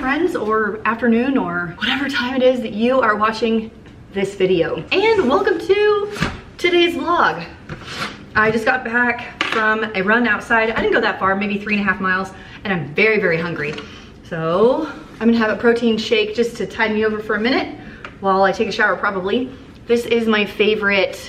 friends, or afternoon, or whatever time it is that you are watching this video. And welcome to today's vlog. I just got back from a run outside. I didn't go that far, maybe 3.5 miles, and I'm very, very hungry. So I'm gonna have a protein shake just to tide me over for a minute while I take a shower, probably. This is my favorite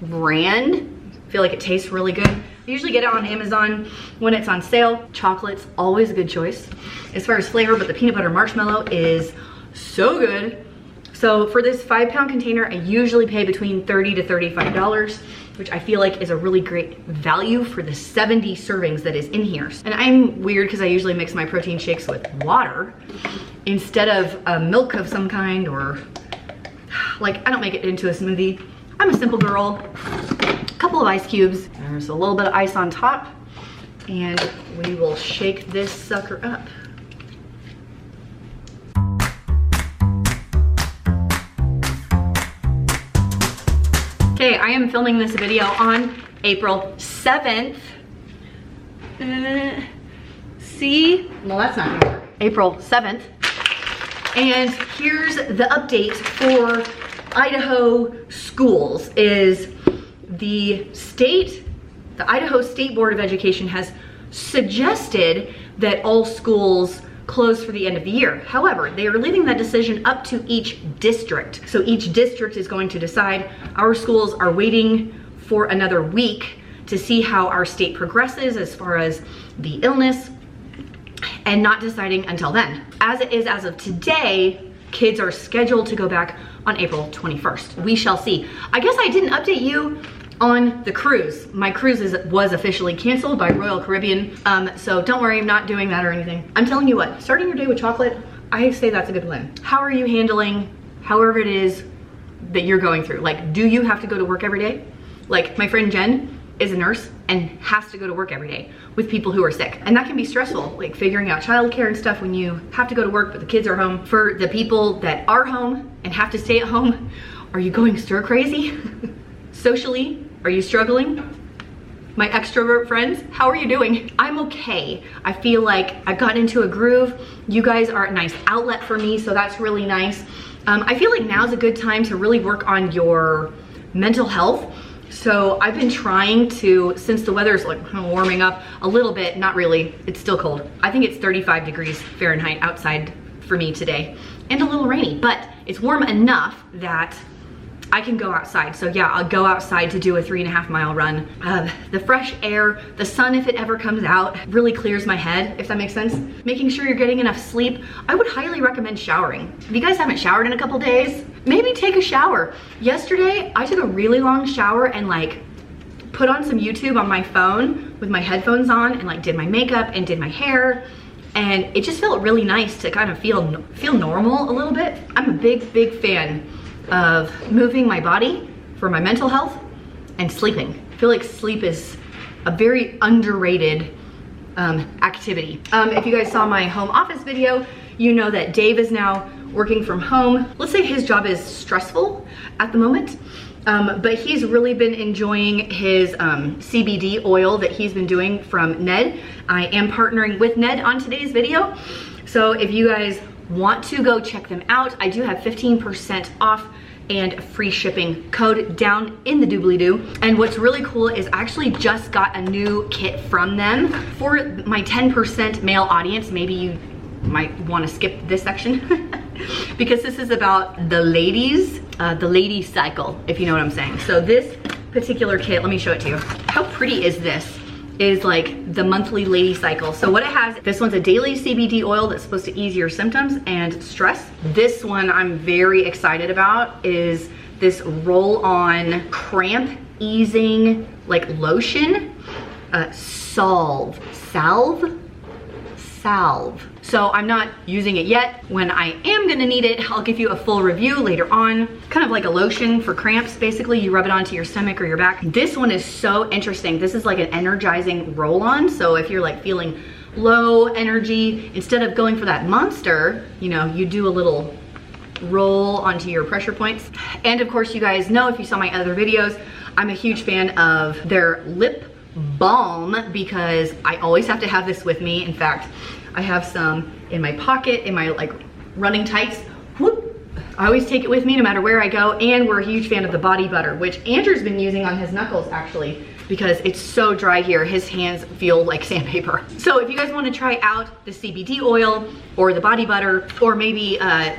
brand. I feel like it tastes really good. I usually get it on Amazon when it's on sale. Chocolate's always a good choice as far as flavor, but the peanut butter marshmallow is so good. So for this 5-pound container, I usually pay between $30 to $35, which I feel like is a really great value for the 70 servings that is in here. And I'm weird because I usually mix my protein shakes with water instead of milk of some kind, or like I don't make it into a smoothie. I'm a simple girl. A couple of ice cubes. There's a little bit of ice on top, and we will shake this sucker up. Okay, I am filming this video on April 7th. See? Well, that's not gonna work. April 7th. And here's the update for Idaho schools is the Idaho State Board of Education has suggested that all schools close for the end of the year. However, they are leaving that decision up to each district. So each district is going to decide. Our schools are waiting for another week to see how our state progresses as far as the illness, and not deciding until then. As it is as of today, kids are scheduled to go back on April 21st. We shall see. I guess I didn't update you on the cruise. My cruise was officially canceled by Royal Caribbean, so don't worry, I'm not doing that or anything. I'm telling you what, starting your day with chocolate, I say that's a good plan. How are you handling however it is that you're going through? Like, do you have to go to work every day? Like, my friend Jen is a nurse and has to go to work every day with people who are sick. And that can be stressful, like figuring out childcare and stuff when you have to go to work but the kids are home. For the people that are home and have to stay at home, are you going stir crazy? Socially, are you struggling? My extrovert friends, how are you doing? I'm okay. I feel like I've gotten into a groove. You guys are a nice outlet for me, so that's really nice. I feel like now's a good time to really work on your mental health. So I've been trying to, since the weather's like warming up a little bit, not really, it's still cold. I think it's 35 degrees Fahrenheit outside for me today, and a little rainy, but it's warm enough that I can go outside. So yeah, I'll go outside to do a 3.5 mile run. The fresh air, the sun, if it ever comes out, really clears my head, if that makes sense. Making sure you're getting enough sleep. I would highly recommend showering. If you guys haven't showered in a couple days, maybe take a shower. Yesterday, I took a really long shower and like put on some YouTube on my phone with my headphones on and like did my makeup and did my hair. And it just felt really nice to kind of feel normal a little bit. I'm a big fan of moving my body for my mental health and sleeping. I feel like sleep is a very underrated activity. If you guys saw my home office video, you know that Dave is now working from home. Let's say his job is stressful at the moment, but he's really been enjoying his CBD oil that he's been doing from Ned. I am partnering with Ned on today's video. So if you guys want to go check them out, I do have 15% off and free shipping code down in the doobly-doo. And what's really cool is I actually just got a new kit from them for my 10% male audience. Maybe you might want to skip this section because this is about the ladies, the lady cycle, if you know what I'm saying. So this particular kit, let me show it to you. How pretty is this? Is like the monthly lady cycle. So what it has, this one's a daily CBD oil that's supposed to ease your symptoms and stress. This one I'm very excited about is this roll-on cramp easing like lotion, salve. So I'm not using it yet. When I am gonna need it, I'll give you a full review later on. Kind of like a lotion for cramps, basically. You rub it onto your stomach or your back. This one is so interesting. This is like an energizing roll-on. So if you're like feeling low energy, instead of going for that monster, you know, you do a little roll onto your pressure points. And of course, you guys know, if you saw my other videos, I'm a huge fan of their lip balm because I always have to have this with me. In fact, I have some in my pocket, in my like running tights. Whoop. I always take it with me no matter where I go, and we're a huge fan of the body butter, which Andrew's been using on his knuckles actually, because it's so dry here. His hands feel like sandpaper. So if you guys want to try out the CBD oil or the body butter, or maybe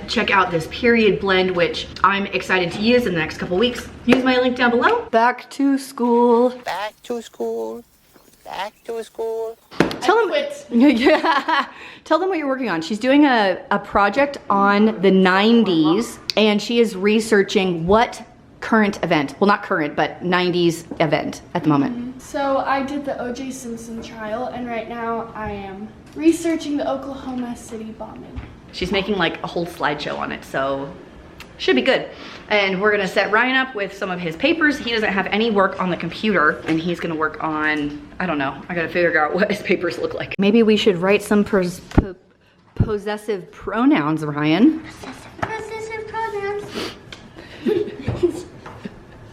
check out this period blend, which I'm excited to use in the next couple weeks, use my link down below. Back to school. Back to school. Back to school. Tell them, yeah. Tell them what you're working on. She's doing a project on the 90s, and she is researching what current event, well not current, but 90s event at the moment. So I did the O.J. Simpson trial, and right now I am researching the Oklahoma City bombing. She's making like a whole slideshow on it, so should be good. And we're gonna set Ryan up with some of his papers. He doesn't have any work on the computer, and he's gonna work on, I don't know, I gotta figure out what his papers look like. Maybe we should write some possessive pronouns, Ryan. Possessive pronouns.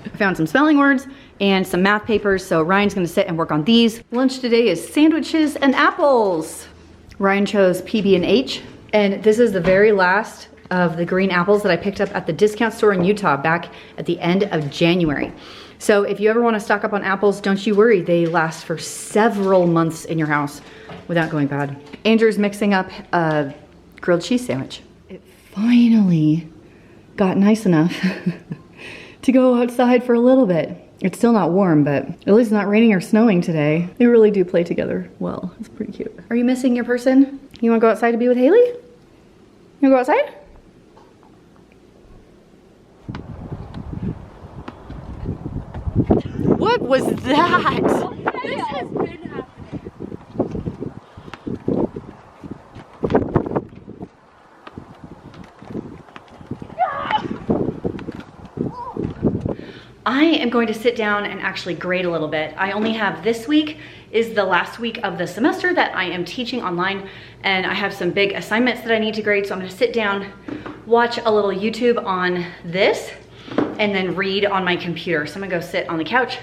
I found some spelling words and some math papers, so Ryan's gonna sit and work on these. Lunch today is sandwiches and apples. Ryan chose PB&H, and this is the very last of the green apples that I picked up at the discount store in Utah back at the end of January. So if you ever want to stock up on apples, don't you worry, they last for several months in your house without going bad. Andrew's mixing up a grilled cheese sandwich. It finally got nice enough to go outside for a little bit. It's still not warm, but at least it's not raining or snowing today. They really do play together well. It's pretty cute. Are you missing your person? You want to go outside to be with Haley? You want to go outside? What was that? This has been happening. I am going to sit down and actually grade a little bit. I only have this week is the last week of the semester that I am teaching online, and I have some big assignments that I need to grade, so I'm gonna sit down, watch a little YouTube on this, and then read on my computer. So I'm gonna go sit on the couch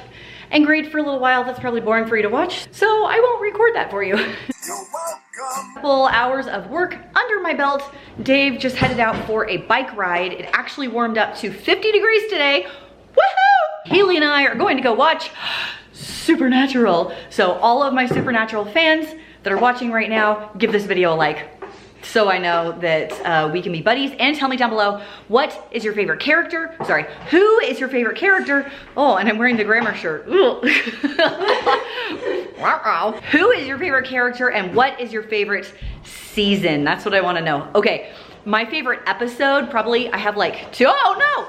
and grade for a little while. That's probably boring for you to watch, so I won't record that for you. You're welcome. Couple hours of work under my belt. Dave just headed out for a bike ride. It actually warmed up to 50 degrees today. Woohoo! Haley and I are going to go watch Supernatural. So all of my Supernatural fans that are watching right now, give this video a like, so I know that we can be buddies. And tell me down below, what is your favorite character? Sorry, who is your favorite character? Oh, and I'm wearing the grammar shirt. Who is your favorite character, and what is your favorite season? That's what I want to know. Okay, my favorite episode, probably, I have like two. Oh no!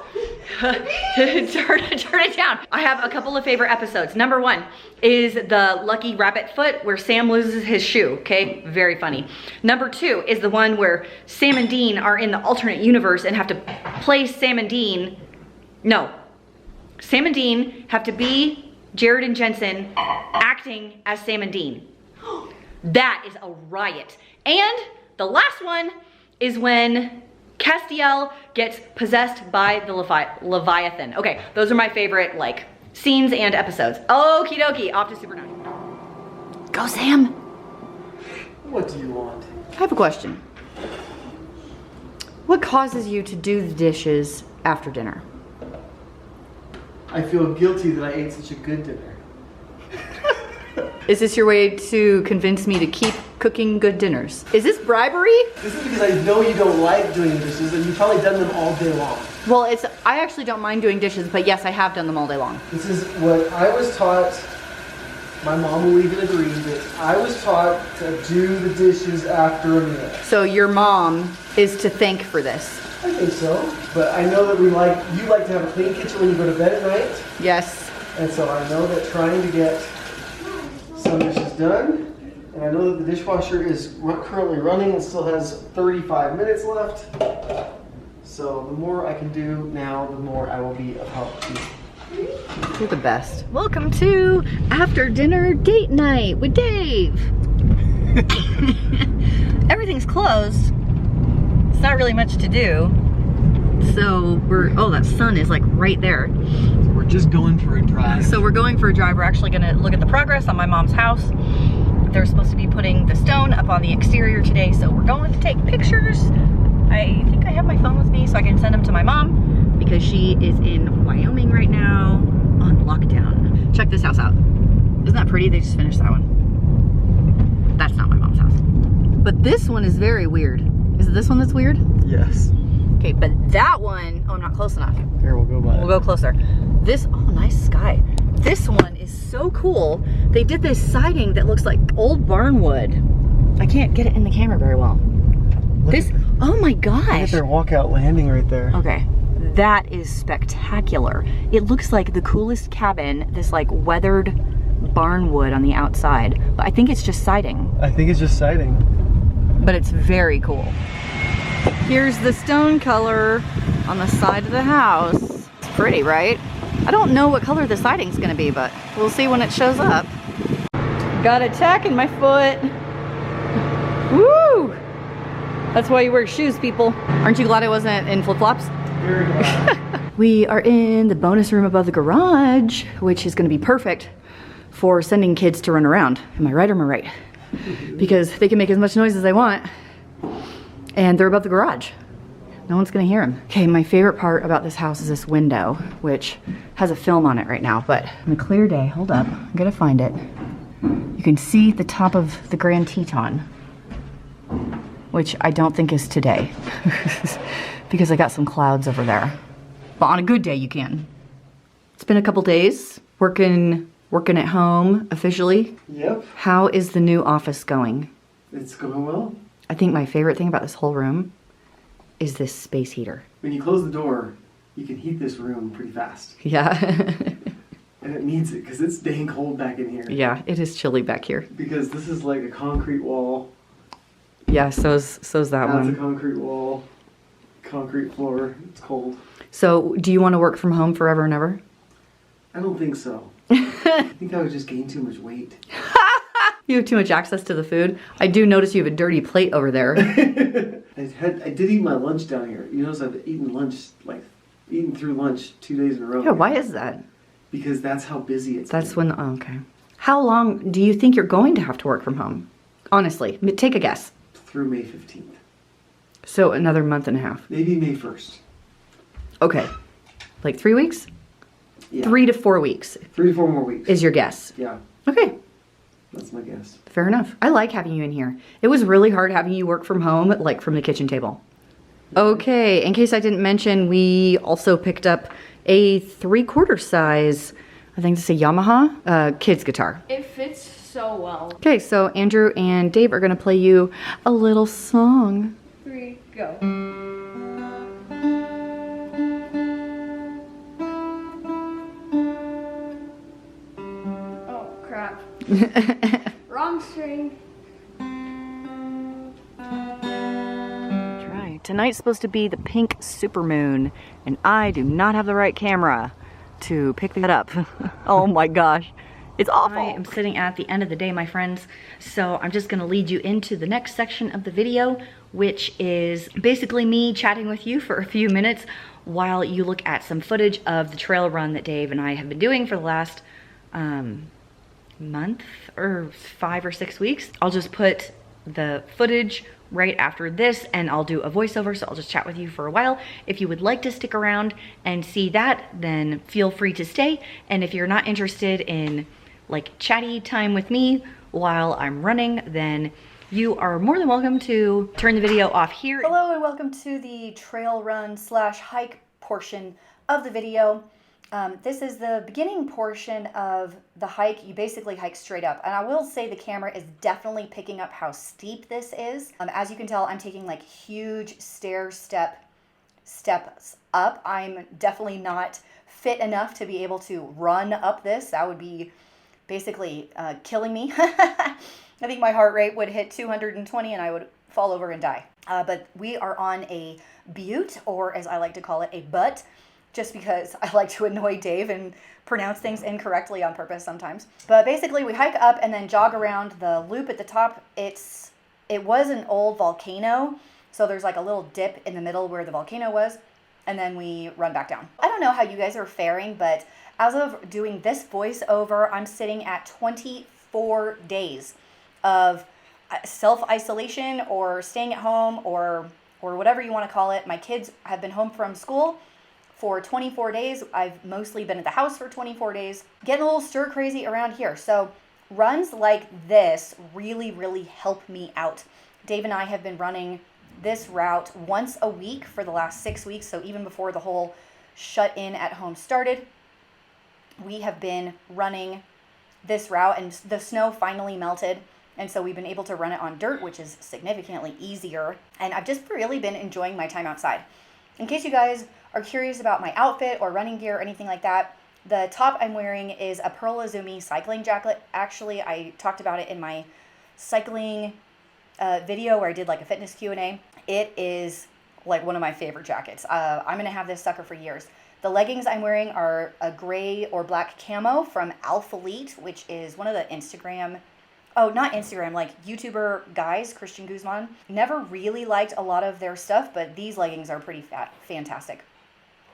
turn it down. I have a couple of favorite episodes. Number one is the Lucky Rabbit Foot, where Sam loses his shoe, okay? Very funny. Number two is the one where Sam and Dean are in the alternate universe and have to play Sam and Dean. No, Sam and Dean have to be Jared and Jensen acting as Sam and Dean. That is a riot. And the last one is when Castiel gets possessed by the Leviathan. Okay, those are my favorite like scenes and episodes. Okie dokie, off to Supernatural. Go Sam. What do you want? I have a question. What causes you to do the dishes after dinner? I feel guilty that I ate such a good dinner. Is this your way to convince me to keep cooking good dinners? Is this bribery? This is because I know you don't like doing dishes and you've probably done them all day long. Well, I actually don't mind doing dishes, but yes, I have done them all day long. This is what I was taught. My mom will even agree that I was taught to do the dishes after a meal. So your mom is to thank for this? I think so, but I know that you like to have a clean kitchen when you go to bed at night. Yes. And so I know that trying to get some dishes done, and I know that the dishwasher is currently running and still has 35 minutes left. So the more I can do now, the more I will be of help to you. You're the best. Welcome to after dinner date night with Dave. Everything's closed. It's not really much to do. So oh, that sun is like right there. We're just going for a drive. So we're going for a drive. We're actually gonna look at the progress on my mom's house. They're supposed to be putting the stone up on the exterior today, so we're going to take pictures. I think I have my phone with me so I can send them to my mom because she is in Wyoming right now on lockdown. Check this house out. Isn't that pretty? They just finished that one. That's not my mom's house. But this one is very weird. Is it this one that's weird? Yes. Okay, but that one, oh, I'm not close enough. Here, we'll go by. We'll go closer. This, oh, nice sky. This one is so cool. They did this siding that looks like old barn wood. I can't get it in the camera very well. This, oh my gosh. Look at their walkout landing right there. Okay, that is spectacular. It looks like the coolest cabin, this like weathered barn wood on the outside. But I think it's just siding. I think it's just siding. But it's very cool. Here's the stone color on the side of the house. It's pretty, right? I don't know what color the siding's gonna be, but we'll see when it shows up. Got a tack in my foot. Woo! That's why you wear shoes, people. Aren't you glad I wasn't in flip-flops? Very glad. We are in the bonus room above the garage, which is gonna be perfect for sending kids to run around. Am I right or am I right? Because they can make as much noise as they want. And they're above the garage. No one's gonna hear them. Okay, my favorite part about this house is this window, which has a film on it right now, but on a clear day, hold up, I'm gonna find it. You can see the top of the Grand Teton, which I don't think is today, because I got some clouds over there. But on a good day, you can. It's been a couple days, working at home officially. Yep. How is the new office going? It's going well. I think my favorite thing about this whole room is this space heater. When you close the door, you can heat this room pretty fast. Yeah. And it needs it because it's dang cold back in here. Yeah, it is chilly back here. Because this is like a concrete wall. Yeah, so's that Now it's a one. concrete wall, concrete floor. It's cold. So, do you want to work from home forever and ever? I don't think so. I think I would just gain too much weight. You have too much access to the food. I do notice you have a dirty plate over there. I did eat my lunch down here. You notice I've eaten through lunch 2 days in a row. Yeah, why is that? Because that's how busy it's That's been. when, oh, okay. How long do you think you're going to have to work from home? Honestly, take a guess. Through May 15th. So another month and a half. Maybe May 1st. Okay. Like 3 weeks? Yeah. 3 to 4 weeks 3 to 4 more weeks. is your guess. Yeah, Okay. that's my guess. Fair enough. I like having you in here. It was really hard having you work from home, like from the kitchen table. Okay, in case I didn't mention, we also picked up a 3/4 size, I think it's a Yamaha, kids guitar. It fits so well. Okay, so Andrew and Dave are gonna play you a little song. 3, go. Oh, crap. Wrong string. Try. Tonight's supposed to be the pink supermoon, and I do not have the right camera to pick that up. Oh my gosh. It's awful. I am sitting at the end of the day, my friends, so I'm just gonna lead you into the next section of the video, which is basically me chatting with you for a few minutes while you look at some footage of the trail run that Dave and I have been doing for the last month or 5 or 6 weeks. I'll just put the footage right after this and I'll do a voiceover, so I'll just chat with you for a while. If you would like to stick around and see that, then feel free to stay. And if you're not interested in like chatty time with me while I'm running, then you are more than welcome to turn the video off here. Hello and welcome to the trail run / hike portion of the video. This is the beginning portion of the hike. You basically hike straight up. And I will say the camera is definitely picking up how steep this is. As you can tell, I'm taking like huge steps up. I'm definitely not fit enough to be able to run up this. That would be basically killing me. I think my heart rate would hit 220 and I would fall over and die. But we are on a butte, or as I like to call it, a butt, just because I like to annoy Dave and pronounce things incorrectly on purpose sometimes. But basically we hike up and then jog around the loop at the top. It was an old volcano, so there's like a little dip in the middle where the volcano was, and then we run back down. I don't know how you guys are faring, but as of doing this voiceover, I'm sitting at 24 days of self-isolation or staying at home or whatever you want to call it. My kids have been home from school for 24 days. I've mostly been at the house for 24 days. Getting a little stir crazy around here. So runs like this really, really help me out. Dave and I have been running this route once a week for the last 6 weeks. So even before the whole shut in at home started, we have been running this route, and the snow finally melted. And so we've been able to run it on dirt, which is significantly easier. And I've just really been enjoying my time outside. In case you guys are curious about my outfit or running gear or anything like that, the top I'm wearing is a Pearl Izumi cycling jacket. Actually, I talked about it in my cycling video where I did like a fitness Q&A. It is like one of my favorite jackets. I'm going to have this sucker for years. The leggings I'm wearing are a gray or black camo from Alphalete, which is one of the like YouTuber guys, Christian Guzman. Never really liked a lot of their stuff, but these leggings are pretty fantastic.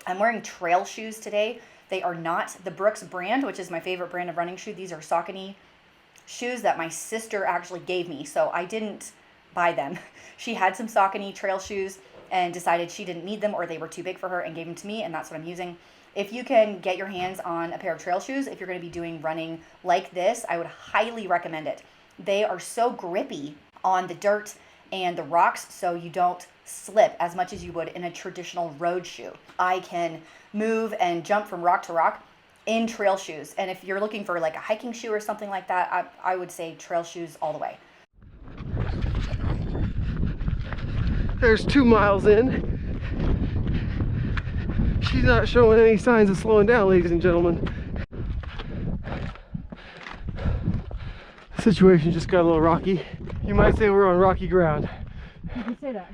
I'm wearing trail shoes today. They are not the Brooks brand, which is my favorite brand of running shoe. These are Saucony shoes that my sister actually gave me, so I didn't buy them. She had some Saucony trail shoes and decided she didn't need them or they were too big for her and gave them to me, and that's what I'm using. If you can get your hands on a pair of trail shoes, if you're going to be doing running like this, I would highly recommend it. They are so grippy on the dirt and the rocks, so you don't slip as much as you would in a traditional road shoe. I can move and jump from rock to rock in trail shoes. And if you're looking for like a hiking shoe or something like that, I would say trail shoes all the way. There's 2 miles in. She's not showing any signs of slowing down, ladies and gentlemen. The situation just got a little rocky. You might say we're on rocky ground. You can say that.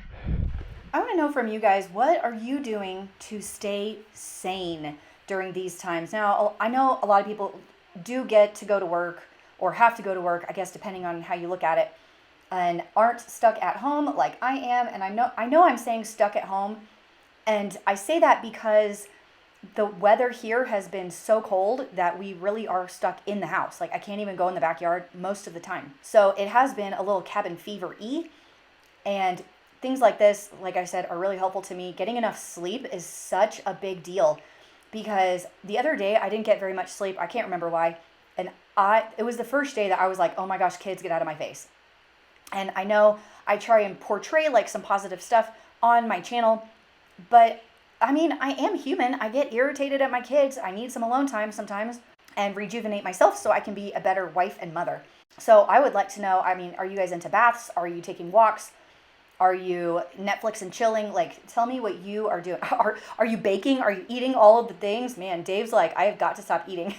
I want to know from you guys, what are you doing to stay sane during these times? Now, I know a lot of people do get to go to work or have to go to work, I guess, depending on how you look at it, and aren't stuck at home like I am. And I know I'm saying stuck at home, and I say that because the weather here has been so cold that we really are stuck in the house. Like I can't even go in the backyard most of the time. So it has been a little cabin fever-y, and things like this, like I said, are really helpful to me. Getting enough sleep is such a big deal because the other day I didn't get very much sleep. I can't remember why. And it was the first day that I was like, oh my gosh, kids, get out of my face. And I know I try and portray like some positive stuff on my channel, but I mean, I am human. I get irritated at my kids. I need some alone time sometimes and rejuvenate myself so I can be a better wife and mother. So I would like to know, I mean, are you guys into baths? Are you taking walks? Are you Netflix and chilling? Like, tell me what you are doing. Are you baking? Are you eating all of the things? Man, Dave's like, I have got to stop eating.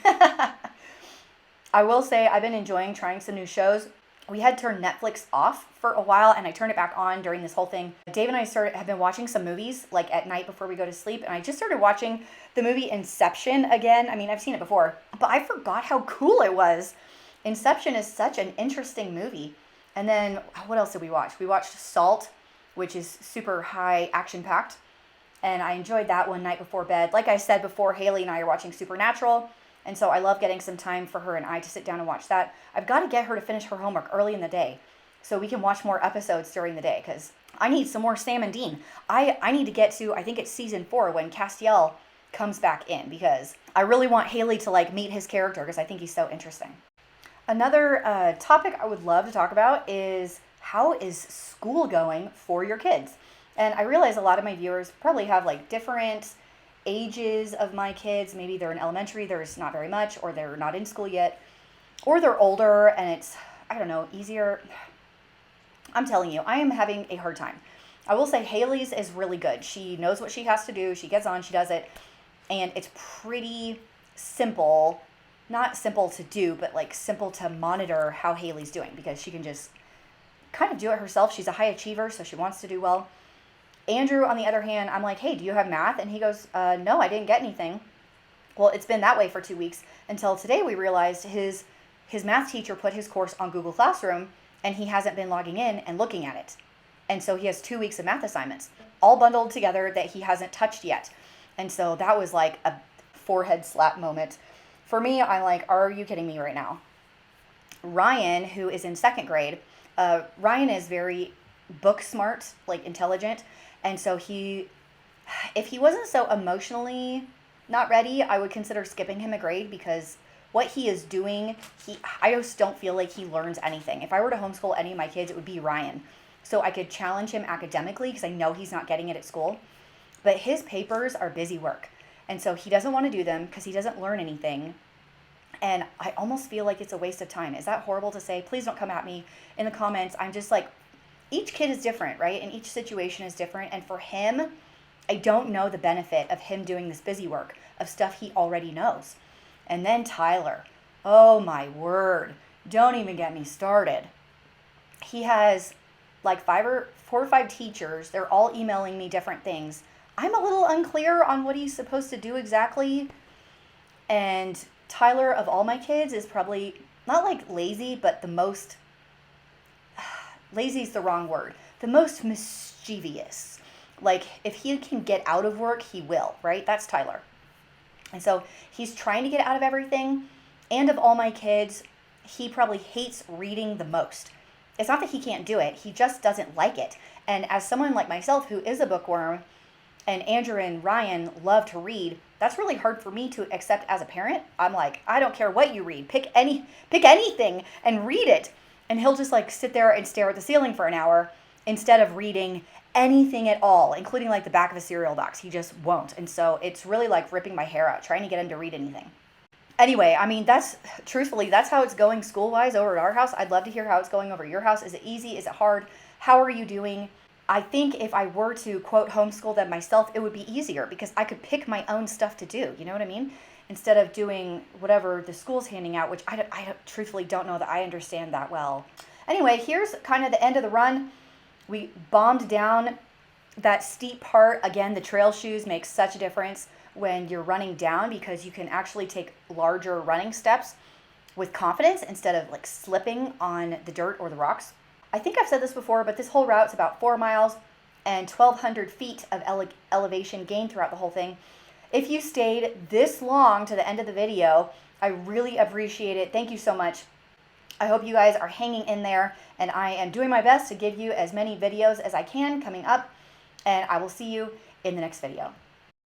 I will say I've been enjoying trying some new shows. We had turned Netflix off for a while, and I turned it back on during this whole thing. Dave and I have been watching some movies, like at night before we go to sleep, and I just started watching the movie Inception again. I mean, I've seen it before, but I forgot how cool it was. Inception is such an interesting movie. And then, what else did we watch? We watched Salt, which is super high action-packed, and I enjoyed that one night before bed. Like I said before, Haley and I are watching Supernatural, and so I love getting some time for her and I to sit down and watch that. I've got to get her to finish her homework early in the day so we can watch more episodes during the day, because I need some more Sam and Dean. I need to get to, I think it's season 4 when Castiel comes back in, because I really want Haley to like meet his character because I think he's so interesting. Another topic I would love to talk about is, how is school going for your kids? And I realize a lot of my viewers probably have like different ages of my kids. Maybe they're in elementary, there's not very much, or they're not in school yet, or they're older and it's, I don't know, easier. I'm telling you, I am having a hard time. I will say Haley's is really good. She knows what she has to do. She gets on, she does it, and it's pretty simple. Not simple to do, but like simple to monitor how Haley's doing, because she can just kind of do it herself. She's a high achiever, so she wants to do well. Andrew, on the other hand, I'm like, hey, do you have math? And he goes, no, I didn't get anything. Well, it's been that way for 2 weeks until today we realized his math teacher put his course on Google Classroom, and he hasn't been logging in and looking at it. And so he has 2 weeks of math assignments all bundled together that he hasn't touched yet. And so that was like a forehead slap moment. For me, I'm like, are you kidding me right now? Ryan, who is in second grade, Ryan is very book smart, like intelligent. And so if he wasn't so emotionally not ready, I would consider skipping him a grade, because what he is doing, I just don't feel like he learns anything. If I were to homeschool any of my kids, it would be Ryan. So I could challenge him academically because I know he's not getting it at school. But his papers are busy work. And so he doesn't want to do them because he doesn't learn anything. And I almost feel like it's a waste of time. Is that horrible to say? Please don't come at me in the comments. I'm just like, each kid is different, right? And each situation is different. And for him, I don't know the benefit of him doing this busy work of stuff he already knows. And then Tyler, oh my word, don't even get me started. He has like 4 or 5 teachers. They're all emailing me different things. I'm a little unclear on what he's supposed to do exactly. And Tyler, of all my kids, is probably not like lazy, but the most, lazy is the wrong word, the most mischievous. Like, if he can get out of work, he will, right? That's Tyler. And so he's trying to get out of everything. And of all my kids, he probably hates reading the most. It's not that he can't do it. He just doesn't like it. And as someone like myself who is a bookworm, and Andrew and Ryan love to read, that's really hard for me to accept as a parent. I'm like, I don't care what you read. Pick anything and read it. And he'll just like sit there and stare at the ceiling for an hour instead of reading anything at all, including like the back of a cereal box. He just won't. And so it's really like ripping my hair out trying to get him to read anything. Anyway, I mean, truthfully, that's how it's going school-wise over at our house. I'd love to hear how it's going over at your house. Is it easy? Is it hard? How are you doing? I think if I were to, quote, homeschool them myself, it would be easier because I could pick my own stuff to do. You know what I mean? Instead of doing whatever the school's handing out, which I truthfully don't know that I understand that well. Anyway, here's kind of the end of the run. We bombed down that steep part. Again, the trail shoes make such a difference when you're running down because you can actually take larger running steps with confidence instead of like slipping on the dirt or the rocks. I think I've said this before, but this whole route's about 4 miles and 1,200 feet of elevation gained throughout the whole thing. If you stayed this long to the end of the video, I really appreciate it. Thank you so much. I hope you guys are hanging in there, and I am doing my best to give you as many videos as I can coming up, and I will see you in the next video.